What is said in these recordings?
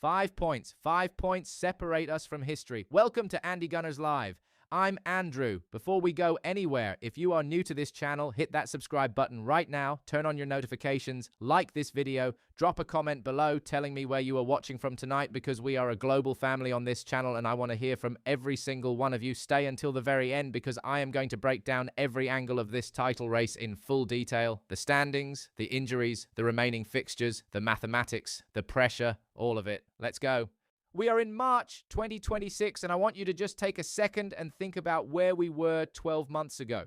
5 points. 5 points separate us from history. Welcome to Andy Gunners Live. I'm Andrew. Before we go anywhere, if you are new to this channel, hit that subscribe button right now, turn on your notifications, like this video, drop a comment below telling me where you are watching from tonight, because we are a global family on this channel and I want to hear from every single one of you. Stay until the very end because I am going to break down every angle of this title race in full detail. The standings, the injuries, the remaining fixtures, the mathematics, the pressure, all of it. Let's go. We are in March 2026, and I want you to just take a second and think about where we were 12 months ago.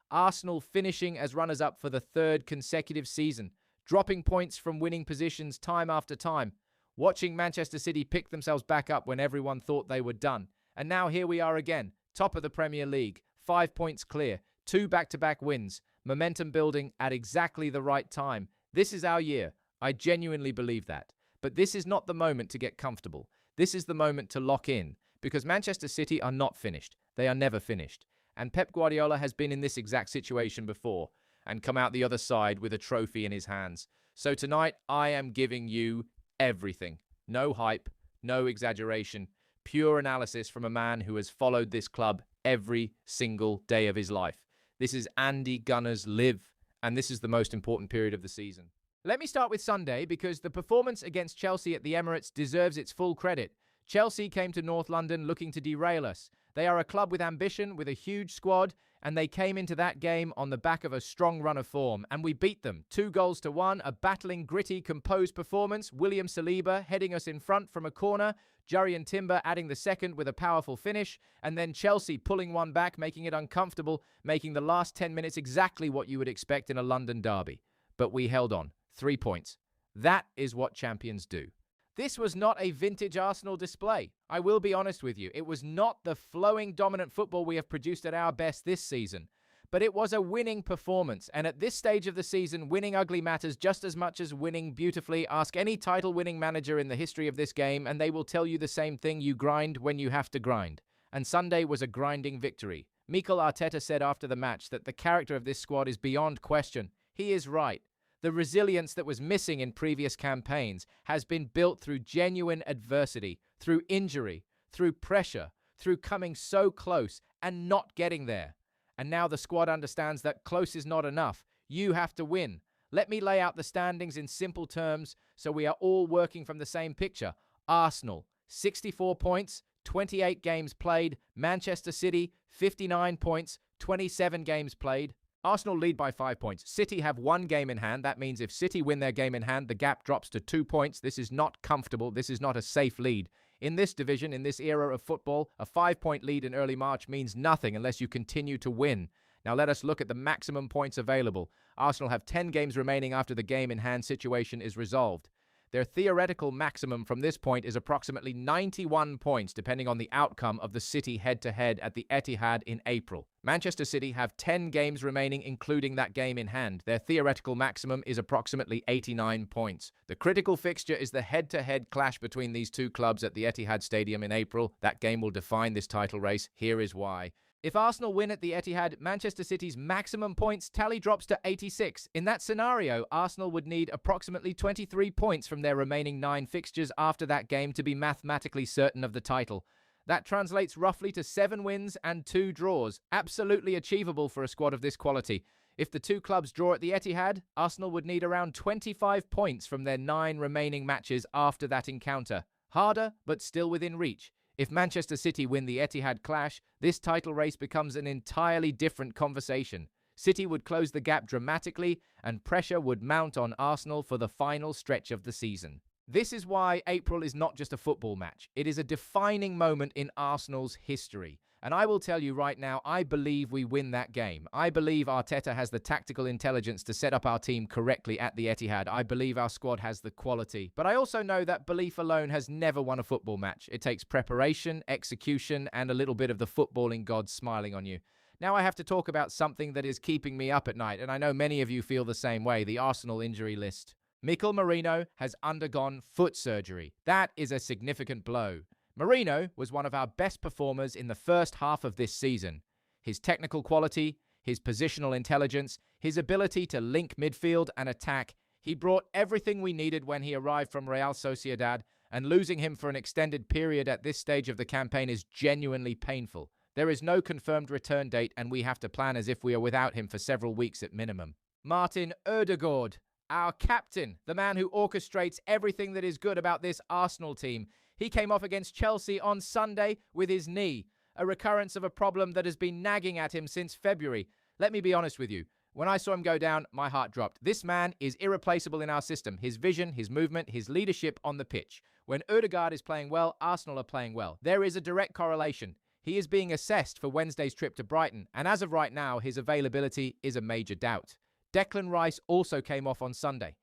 Arsenal finishing as runners-up for the third consecutive season, dropping points from winning positions time after time, watching Manchester City pick themselves back up when everyone thought they were done. And now here we are again, top of the Premier League, 5 points clear, 2 back-to-back wins, momentum building at exactly the right time. This is our year. I genuinely believe that. But this is not the moment to get comfortable. This is the moment to lock in, because Manchester City are not finished. They are never finished. And Pep Guardiola has been in this exact situation before and come out the other side with a trophy in his hands. So tonight, I am giving you everything. No hype, no exaggeration, pure analysis from a man who has followed this club every single day of his life. This is Andy Gunners Live, and this is the most important period of the season. Let me start with Sunday, because the performance against Chelsea at the Emirates deserves its full credit. Chelsea came to North London looking to derail us. They are a club with ambition, with a huge squad, and they came into that game on the back of a strong run of form, and we beat them. 2-1, a battling, gritty, composed performance. William Saliba heading us in front from a corner, Jurrien Timber adding the second with a powerful finish, and then Chelsea pulling one back, making it uncomfortable, making the last 10 minutes exactly what you would expect in a London derby. But we held on. 3 points. That is what champions do. This was not a vintage Arsenal display. I will be honest with you. It was not the flowing, dominant football we have produced at our best this season. But it was a winning performance. And at this stage of the season, winning ugly matters just as much as winning beautifully. Ask any title-winning manager in the history of this game, and they will tell you the same thing. You grind when you have to grind. And Sunday was a grinding victory. Mikel Arteta said after the match that the character of this squad is beyond question. He is right. The resilience that was missing in previous campaigns has been built through genuine adversity, through injury, through pressure, through coming so close and not getting there. And now the squad understands that close is not enough. You have to win. Let me lay out the standings in simple terms so we are all working from the same picture. Arsenal, 64 points, 28 games played. Manchester City, 59 points, 27 games played. Arsenal lead by 5 points. City have 1 game in hand. That means if City win their game in hand, the gap drops to 2 points. This is not comfortable. This is not a safe lead. In this division, in this era of football, a 5-point lead in early March means nothing unless you continue to win. Now let us look at the maximum points available. Arsenal have 10 games remaining after the game in hand situation is resolved. Their theoretical maximum from this point is approximately 91 points, depending on the outcome of the City head-to-head at the Etihad in April. Manchester City have 10 games remaining, including that game in hand. Their theoretical maximum is approximately 89 points. The critical fixture is the head-to-head clash between these two clubs at the Etihad Stadium in April. That game will define this title race. Here is why. If Arsenal win at the Etihad, Manchester City's maximum points tally drops to 86. In that scenario, Arsenal would need approximately 23 points from their remaining 9 fixtures after that game to be mathematically certain of the title. That translates roughly to 7 wins and 2 draws. Absolutely achievable for a squad of this quality. If the two clubs draw at the Etihad, Arsenal would need around 25 points from their 9 remaining matches after that encounter. Harder, but still within reach. If Manchester City win the Etihad clash, this title race becomes an entirely different conversation. City would close the gap dramatically, and pressure would mount on Arsenal for the final stretch of the season. This is why April is not just a football match. It is a defining moment in Arsenal's history. And I will tell you right now, I believe we win that game. I believe Arteta has the tactical intelligence to set up our team correctly at the Etihad. I believe our squad has the quality. But I also know that belief alone has never won a football match. It takes preparation, execution, and a little bit of the footballing gods smiling on you. Now I have to talk about something that is keeping me up at night, and I know many of you feel the same way, the Arsenal injury list. Mikel Merino has undergone foot surgery. That is a significant blow. Merino was one of our best performers in the first half of this season. His technical quality, his positional intelligence, his ability to link midfield and attack, he brought everything we needed when he arrived from Real Sociedad, and losing him for an extended period at this stage of the campaign is genuinely painful. There is no confirmed return date, and we have to plan as if we are without him for several weeks at minimum. Martin Ødegaard, our captain, the man who orchestrates everything that is good about this Arsenal team. He came off against Chelsea on Sunday with his knee, a recurrence of a problem that has been nagging at him since February. Let me be honest with you. When I saw him go down, my heart dropped. This man is irreplaceable in our system. His vision, his movement, his leadership on the pitch. When Ødegaard is playing well, Arsenal are playing well. There is a direct correlation. He is being assessed for Wednesday's trip to Brighton, and as of right now, his availability is a major doubt. Declan Rice also came off on Sunday.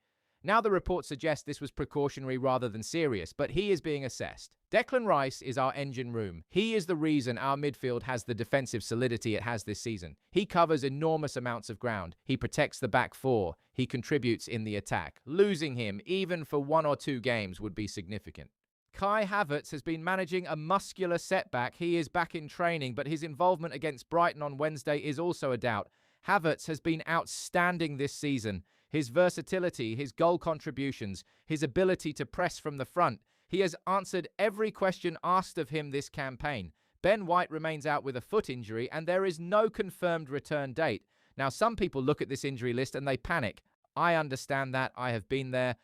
Now the reports suggest this was precautionary rather than serious, but he is being assessed. Declan Rice is our engine room. He is the reason our midfield has the defensive solidity it has this season. He covers enormous amounts of ground. He protects the back four. He contributes in the attack. Losing him, even for 1 or 2 games, would be significant. Kai Havertz has been managing a muscular setback. He is back in training, but his involvement against Brighton on Wednesday is also a doubt. Havertz has been outstanding this season. His versatility, his goal contributions, his ability to press from the front. He has answered every question asked of him this campaign. Ben White remains out with a foot injury, and there is no confirmed return date. Now, some people look at this injury list and they panic. I understand that. I have been there.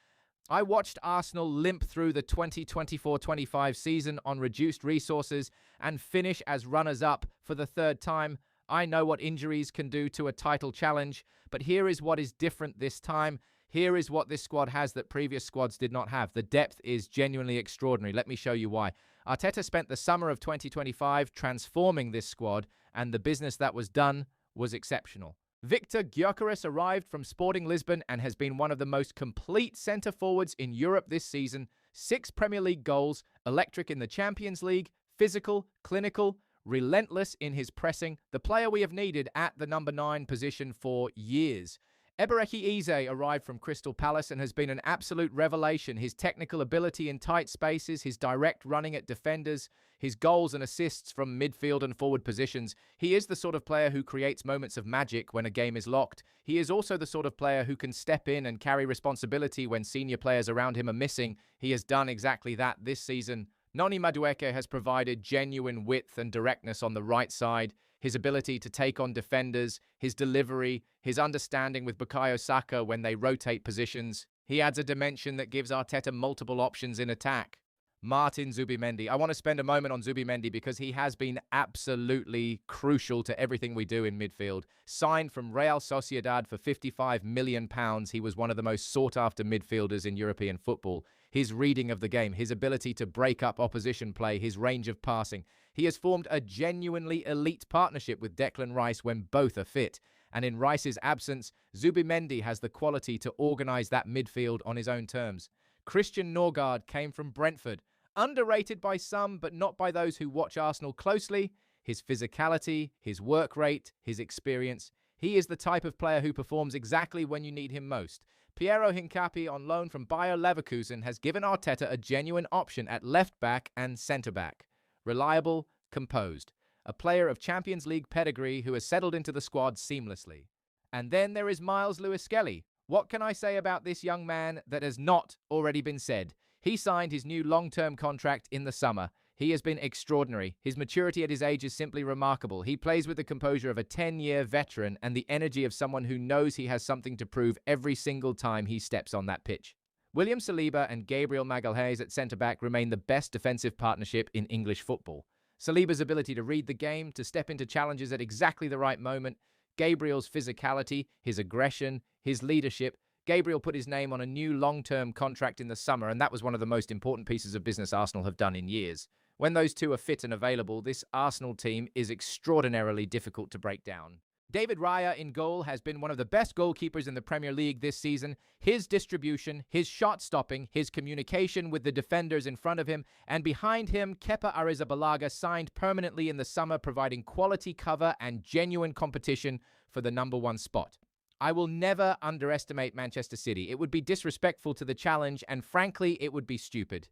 I watched Arsenal limp through the 2024-25 season on reduced resources and finish as runners-up for the 3rd time. I know what injuries can do to a title challenge, but here is what is different this time. Here is what this squad has that previous squads did not have. The depth is genuinely extraordinary. Let me show you why. Arteta spent the summer of 2025 transforming this squad, and the business that was done was exceptional. Victor Gyökeres arrived from Sporting Lisbon and has been one of the most complete centre-forwards in Europe this season. 6 Premier League goals, electric in the Champions League, physical, clinical, relentless in his pressing, the player we have needed at the number 9 position for years. Ebereki Eze arrived from Crystal Palace and has been an absolute revelation. His technical ability in tight spaces, his direct running at defenders, his goals and assists from midfield and forward positions. He is the sort of player who creates moments of magic when a game is locked. He is also the sort of player who can step in and carry responsibility when senior players around him are missing. He has done exactly that this season. Noni Madueke has provided genuine width and directness on the right side. His ability to take on defenders, his delivery, his understanding with Bukayo Saka when they rotate positions. He adds a dimension that gives Arteta multiple options in attack. Martin Zubimendi. I want to spend a moment on Zubimendi because he has been absolutely crucial to everything we do in midfield. Signed from Real Sociedad for £55 million, he was one of the most sought-after midfielders in European football. His reading of the game, his ability to break up opposition play, his range of passing. He has formed a genuinely elite partnership with Declan Rice when both are fit. And in Rice's absence, Zubimendi has the quality to organise that midfield on his own terms. Christian Norgard came from Brentford. Underrated by some, but not by those who watch Arsenal closely. His physicality, his work rate, his experience. He is the type of player who performs exactly when you need him most. Piero Hincapié on loan from Bayer Leverkusen has given Arteta a genuine option at left-back and centre-back. Reliable, composed. A player of Champions League pedigree who has settled into the squad seamlessly. And then there is Miles Lewis-Skelly. What can I say about this young man that has not already been said? He signed his new long-term contract in the summer. He has been extraordinary. His maturity at his age is simply remarkable. He plays with the composure of a 10-year veteran and the energy of someone who knows he has something to prove every single time he steps on that pitch. William Saliba and Gabriel Magalhaes at centre-back remain the best defensive partnership in English football. Saliba's ability to read the game, to step into challenges at exactly the right moment, Gabriel's physicality, his aggression, his leadership. Gabriel put his name on a new long-term contract in the summer, and that was one of the most important pieces of business Arsenal have done in years. When those two are fit and available, this Arsenal team is extraordinarily difficult to break down. David Raya in goal has been one of the best goalkeepers in the Premier League this season. His distribution, his shot stopping, his communication with the defenders in front of him, and behind him, Kepa Arrizabalaga signed permanently in the summer, providing quality cover and genuine competition for the number 1 spot. I will never underestimate Manchester City. It would be disrespectful to the challenge, and frankly, it would be stupid.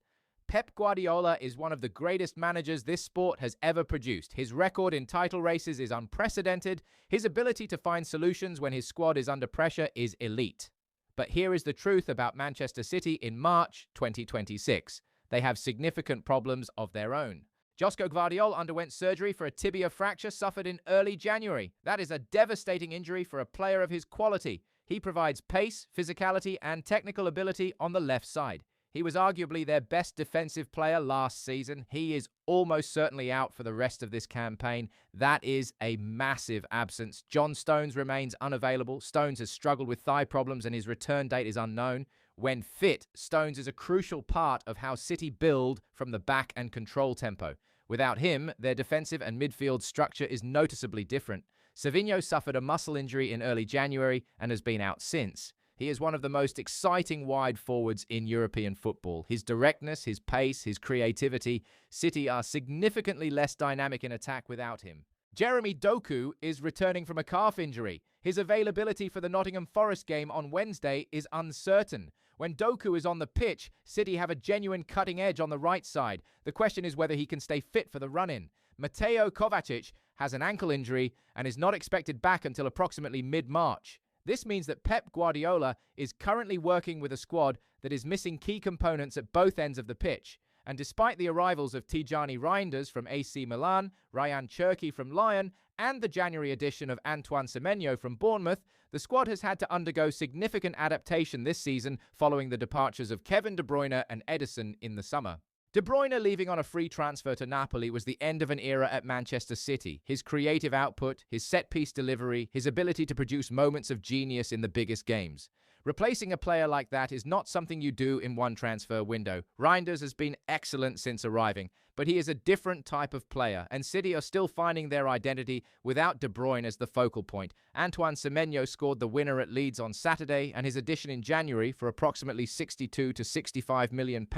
Pep Guardiola is one of the greatest managers this sport has ever produced. His record in title races is unprecedented. His ability to find solutions when his squad is under pressure is elite. But here is the truth about Manchester City in March 2026. they have significant problems of their own. Josko Gvardiol underwent surgery for a tibia fracture suffered in early January. That is a devastating injury for a player of his quality. He provides pace, physicality, and technical ability on the left side. He was arguably their best defensive player last season. He is almost certainly out for the rest of this campaign. That is a massive absence. John Stones remains unavailable. Stones has struggled with thigh problems and his return date is unknown. When fit, Stones is a crucial part of how City build from the back and control tempo. Without him, their defensive and midfield structure is noticeably different. Savinho suffered a muscle injury in early January and has been out since. He is one of the most exciting wide forwards in European football. His directness, his pace, his creativity. City are significantly less dynamic in attack without him. Jeremy Doku is returning from a calf injury. His availability for the Nottingham Forest game on Wednesday is uncertain. When Doku is on the pitch, City have a genuine cutting edge on the right side. The question is whether he can stay fit for the run-in. Mateo Kovacic has an ankle injury and is not expected back until approximately mid-March. This means that Pep Guardiola is currently working with a squad that is missing key components at both ends of the pitch. And despite the arrivals of Tijani Reinders from AC Milan, Ryan Cherki from Lyon, and the January addition of Antoine Semenyo from Bournemouth, the squad has had to undergo significant adaptation this season following the departures of Kevin De Bruyne and Ederson in the summer. De Bruyne leaving on a free transfer to Napoli was the end of an era at Manchester City. His creative output, his set-piece delivery, his ability to produce moments of genius in the biggest games. Replacing a player like that is not something you do in one transfer window. Reinders has been excellent since arriving, but he is a different type of player, and City are still finding their identity without De Bruyne as the focal point. Antoine Semenyo scored the winner at Leeds on Saturday, and his addition in January for approximately £62 to £65 million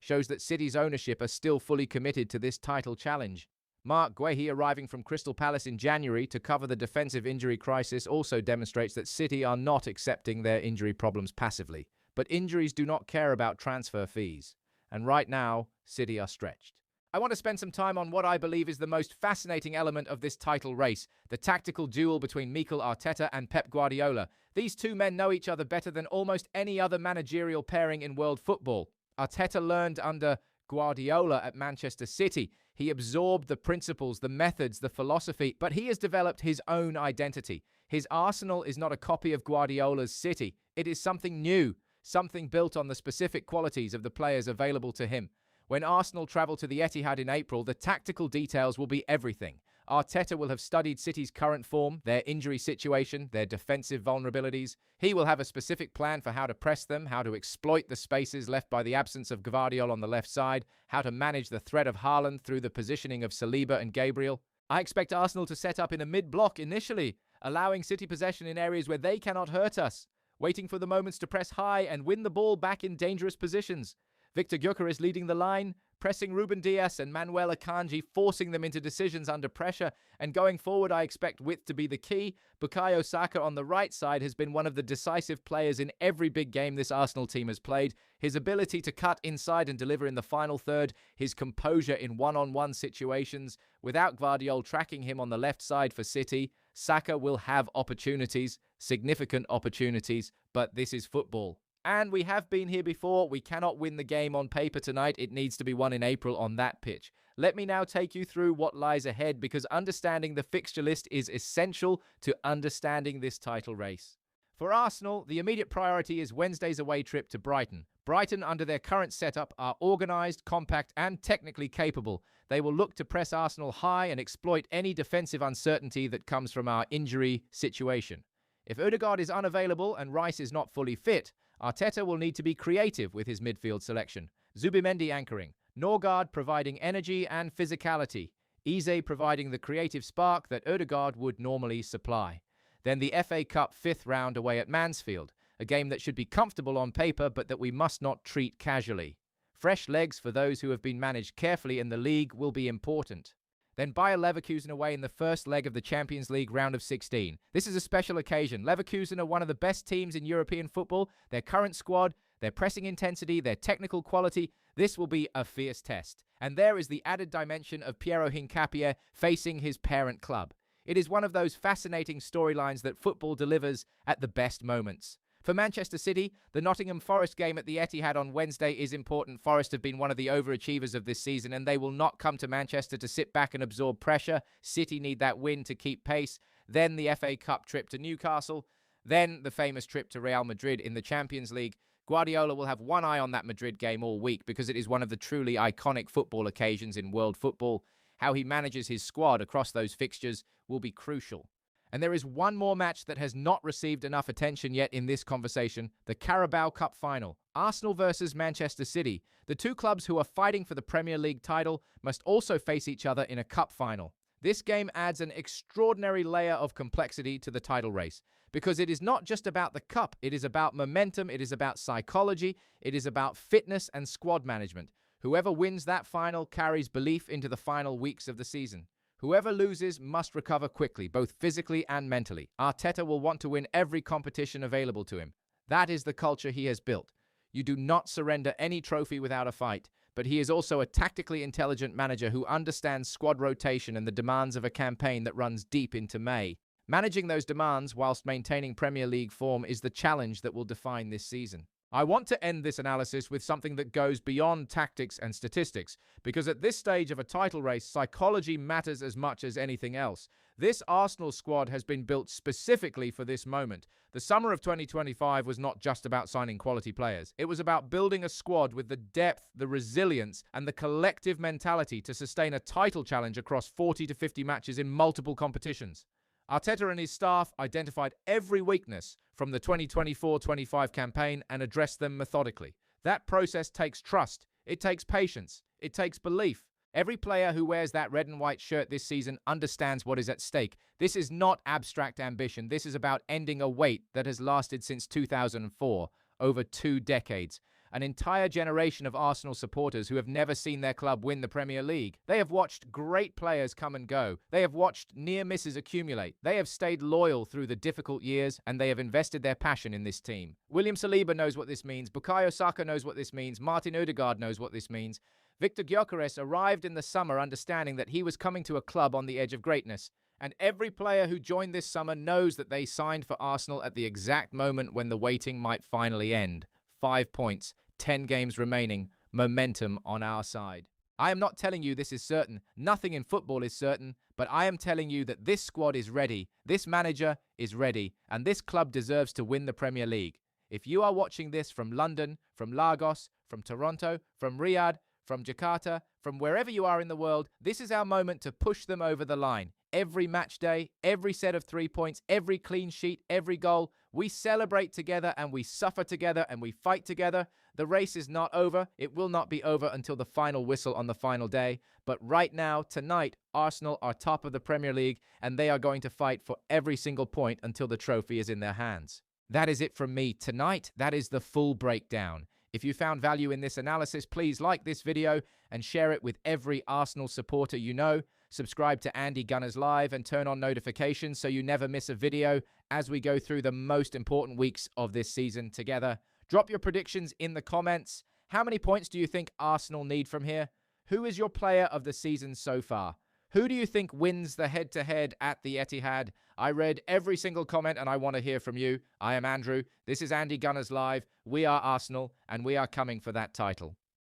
shows that City's ownership are still fully committed to this title challenge. Mark Guehi arriving from Crystal Palace in January to cover the defensive injury crisis also demonstrates that City are not accepting their injury problems passively. But injuries do not care about transfer fees. And right now, City are stretched. I want to spend some time on what I believe is the most fascinating element of this title race, the tactical duel between Mikel Arteta and Pep Guardiola. These two men know each other better than almost any other managerial pairing in world football. Arteta learned under Guardiola at Manchester City. He absorbed the principles, the methods, the philosophy, but he has developed his own identity. His Arsenal is not a copy of Guardiola's City. It is something new, something built on the specific qualities of the players available to him. When Arsenal travel to the Etihad in April, the tactical details will be everything. Arteta will have studied City's current form, their injury situation, their defensive vulnerabilities. He will have a specific plan for how to press them, how to exploit the spaces left by the absence of Gvardiol on the left side, how to manage the threat of Haaland through the positioning of Saliba and Gabriel. I expect Arsenal to set up in a mid-block initially, allowing City possession in areas where they cannot hurt us, waiting for the moments to press high and win the ball back in dangerous positions. Victor Gyökeres leading the line, pressing Ruben Dias and Manuel Akanji, forcing them into decisions under pressure. And going forward, I expect width to be the key. Bukayo Saka on the right side has been one of the decisive players in every big game this Arsenal team has played. His ability to cut inside and deliver in the final third, his composure in one-on-one situations. Without Gvardiol tracking him on the left side for City, Saka will have opportunities, significant opportunities, but this is football. And we have been here before. We cannot win the game on paper tonight. It needs to be won in April on that pitch. Let me now take you through what lies ahead, because understanding the fixture list is essential to understanding this title race. For Arsenal, the immediate priority is Wednesday's away trip to Brighton. Brighton, under their current setup, are organised, compact and technically capable. They will look to press Arsenal high and exploit any defensive uncertainty that comes from our injury situation. If Odegaard is unavailable and Rice is not fully fit, Arteta will need to be creative with his midfield selection. Zubimendi anchoring, Norgard providing energy and physicality, Eze providing the creative spark that Odegaard would normally supply. Then the FA Cup 5th round away at Mansfield, a game that should be comfortable on paper but that we must not treat casually. Fresh legs for those who have been managed carefully in the league will be important. Then Bayer Leverkusen away in the first leg of the Champions League round of 16. This is a special occasion. Leverkusen are one of the best teams in European football. Their current squad, their pressing intensity, their technical quality, this will be a fierce test. And there is the added dimension of Piero Hincapié facing his parent club. It is one of those fascinating storylines that football delivers at the best moments. For Manchester City, the Nottingham Forest game at the Etihad on Wednesday is important. Forest have been one of the overachievers of this season, and they will not come to Manchester to sit back and absorb pressure. City need that win to keep pace. Then the FA Cup trip to Newcastle. Then the famous trip to Real Madrid in the Champions League. Guardiola will have one eye on that Madrid game all week because it is one of the truly iconic football occasions in world football. How he manages his squad across those fixtures will be crucial. And there is one more match that has not received enough attention yet in this conversation, the Carabao Cup final. Arsenal versus Manchester City. The two clubs who are fighting for the Premier League title must also face each other in a cup final. This game adds an extraordinary layer of complexity to the title race because it is not just about the cup, it is about momentum, it is about psychology, it is about fitness and squad management. Whoever wins that final carries belief into the final weeks of the season. Whoever loses must recover quickly, both physically and mentally. Arteta will want to win every competition available to him. That is the culture he has built. You do not surrender any trophy without a fight, but he is also a tactically intelligent manager who understands squad rotation and the demands of a campaign that runs deep into May. Managing those demands whilst maintaining Premier League form is the challenge that will define this season. I want to end this analysis with something that goes beyond tactics and statistics, because at this stage of a title race, psychology matters as much as anything else. This Arsenal squad has been built specifically for this moment. The summer of 2025 was not just about signing quality players. It was about building a squad with the depth, the resilience, and the collective mentality to sustain a title challenge across 40 to 50 matches in multiple competitions. Arteta and his staff identified every weakness from the 2024-25 campaign and addressed them methodically. That process takes trust, it takes patience, it takes belief. Every player who wears that red and white shirt this season understands what is at stake. This is not abstract ambition. This is about ending a wait that has lasted since 2004, over 2 decades. An entire generation of Arsenal supporters who have never seen their club win the Premier League. They have watched great players come and go. They have watched near misses accumulate. They have stayed loyal through the difficult years, and they have invested their passion in this team. William Saliba knows what this means. Bukayo Saka knows what this means. Martin Odegaard knows what this means. Victor Gyökeres arrived in the summer understanding that he was coming to a club on the edge of greatness. And every player who joined this summer knows that they signed for Arsenal at the exact moment when the waiting might finally end. 5 points, 10 games remaining, momentum on our side. I am not telling you this is certain. Nothing in football is certain, but I am telling you that this squad is ready, this manager is ready, and this club deserves to win the Premier League. If you are watching this from London, from Lagos, from Toronto, from Riyadh, from Jakarta, from wherever you are in the world, this is our moment to push them over the line. Every match day, every set of 3 points, every clean sheet, every goal, we celebrate together and we suffer together and we fight together. The race is not over. It will not be over until the final whistle on the final day. But right now, tonight, Arsenal are top of the Premier League and they are going to fight for every single point until the trophy is in their hands. That is it from me tonight. That is the full breakdown. If you found value in this analysis, please like this video and share it with every Arsenal supporter you know. Subscribe to Andy Gunners Live and turn on notifications so you never miss a video as we go through the most important weeks of this season together. Drop your predictions in the comments. How many points do you think Arsenal need from here? Who is your player of the season so far? Who do you think wins the head-to-head at the Etihad? I read every single comment and I want to hear from you. I am Andrew. This is Andy Gunners Live. We are Arsenal and we are coming for that title.